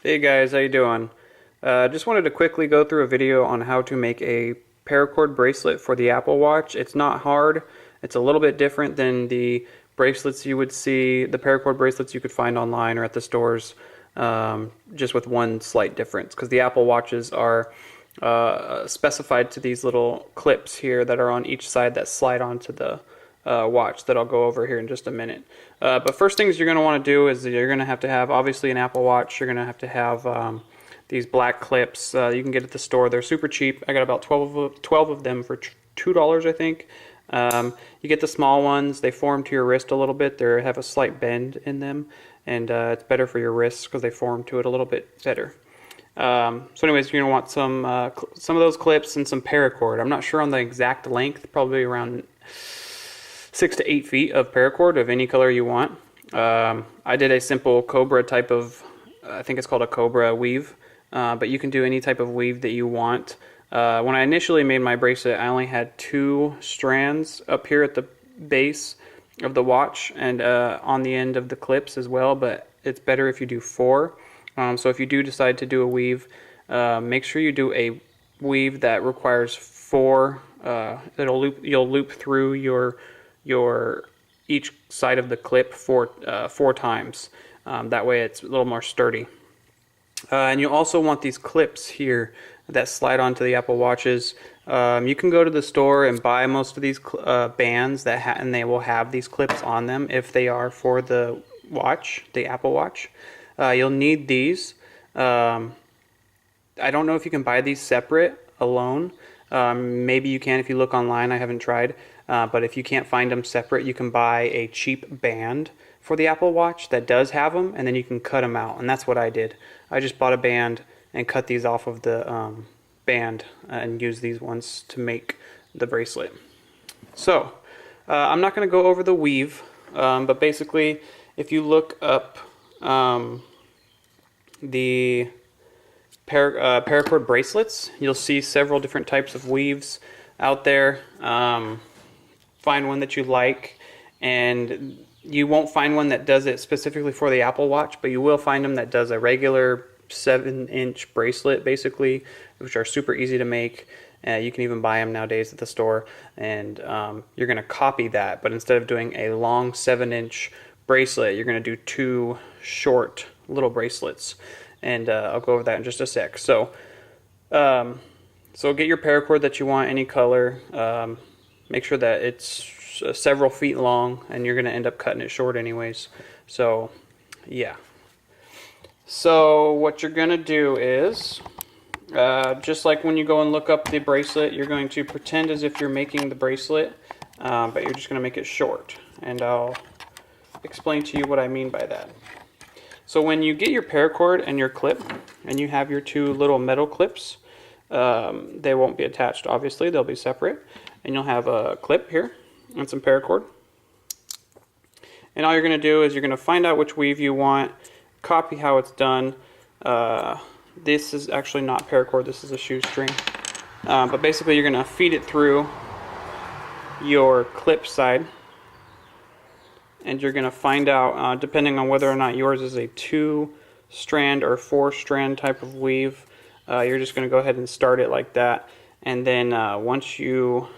Hey guys, how you doing? Just wanted to quickly go through a video on how to make a paracord bracelet for the Apple Watch. It's not hard. It's a little bit different than the bracelets you would see, the paracord bracelets you could find online or at the stores, just with one slight difference. Because the Apple Watches are specified to these little clips here that are on each side that slide onto the watch that I'll go over here in just a minute. But first things you're going to want to do is you're going to have obviously an Apple Watch. You're going to have these black clips. You can get at the store. They're super cheap. I got about 12 of them for $2, I think. You get the small ones. They form to your wrist a little bit. They have a slight bend in them, and it's better for your wrists because they form to it a little bit better. So anyways, you're going to want some of those clips and some paracord. I'm not sure on the exact length, probably around 6 to 8 feet of paracord of any color you want. I did a simple Cobra type of, I think it's called a Cobra weave, but you can do any type of weave that you want. When I initially made my bracelet, I only had 2 strands up here at the base of the watch and on the end of the clips as well, but it's better if you do 4. So if you do decide to do a weave, make sure you do a weave that requires 4. You'll loop through your each side of the clip 4 times. That way it's a little more sturdy. And you also want these clips here that slide onto the Apple Watches. You can go to the store and buy most of these bands and they will have these clips on them if they are for the watch, the Apple Watch. You'll need these. I don't know if you can buy these separate alone. Maybe you can if you look online. I haven't tried. But if you can't find them separate, you can buy a cheap band for the Apple Watch that does have them, and then you can cut them out. And that's what I did. I just bought a band and cut these off of the band and used these ones to make the bracelet. So I'm not going to go over the weave, but basically if you look up the paracord bracelets, you'll see several different types of weaves out there. Find one that you like, and you won't find one that does it specifically for the Apple Watch, but you will find them that does a regular 7-inch bracelet basically, which are super easy to make. You can even buy them nowadays at the store, and you're going to copy that, but instead of doing a long 7-inch bracelet, you're going to do 2 short little bracelets, and I'll go over that in just a sec. So get your paracord that you want, any color. Make sure that it's several feet long, and you're going to end up cutting it short anyways. So yeah. So what you're going to do is, just like when you go and look up the bracelet, you're going to pretend as if you're making the bracelet, but you're just going to make it short. And I'll explain to you what I mean by that. So when you get your paracord and your clip, and you have your 2 little metal clips, they won't be attached, obviously, they'll be separate. And you'll have a clip here and some paracord. And all you're going to do is you're going to find out which weave you want, copy how it's done. This is actually not paracord, this is a shoestring. But basically you're going to feed it through your clip side. And you're going to find out, depending on whether or not yours is a 2-strand or 4-strand type of weave, you're just going to go ahead and start it like that. And then once you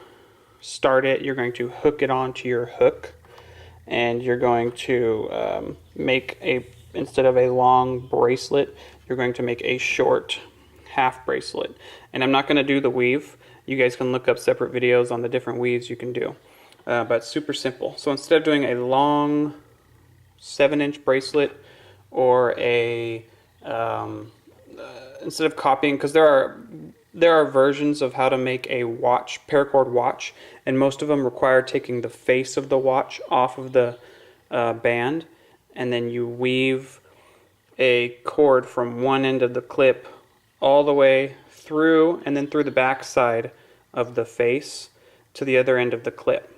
start it, you're going to hook it onto your hook, and you're going to make instead of a long bracelet, you're going to make a short half bracelet. And I'm not going to do the weave. You guys can look up separate videos on the different weaves you can do, but it's super simple. So instead of doing a long 7-inch bracelet, or instead of copying, because there are versions of how to make a paracord watch, and most of them require taking the face of the watch off of the band, and then you weave a cord from one end of the clip all the way through, and then through the back side of the face to the other end of the clip.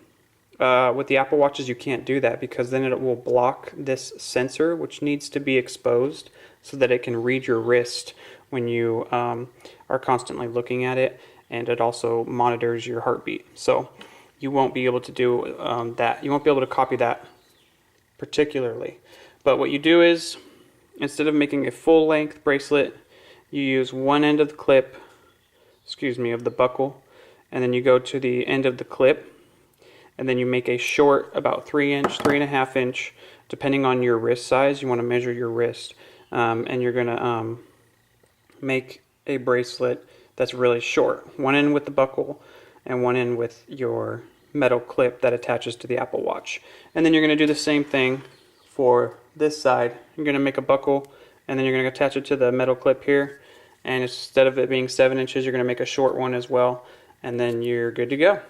With the Apple Watches you can't do that, because then it will block this sensor, which needs to be exposed so that it can read your wrist when you are constantly looking at it, and it also monitors your heartbeat. So you won't be able to do that. You won't be able to copy that particularly. But what you do is instead of making a full length bracelet, you use one end of the clip, of the buckle, and then you go to the end of the clip, and then you make a short, about 3-inch, 3.5-inch, depending on your wrist size. You want to measure your wrist, and you're going to make a bracelet that's really short. One end with the buckle, and one end with your metal clip that attaches to the Apple Watch. And then you're going to do the same thing for this side. You're going to make a buckle, and then you're going to attach it to the metal clip here. And instead of it being 7 inches, you're going to make a short one as well, and then you're good to go.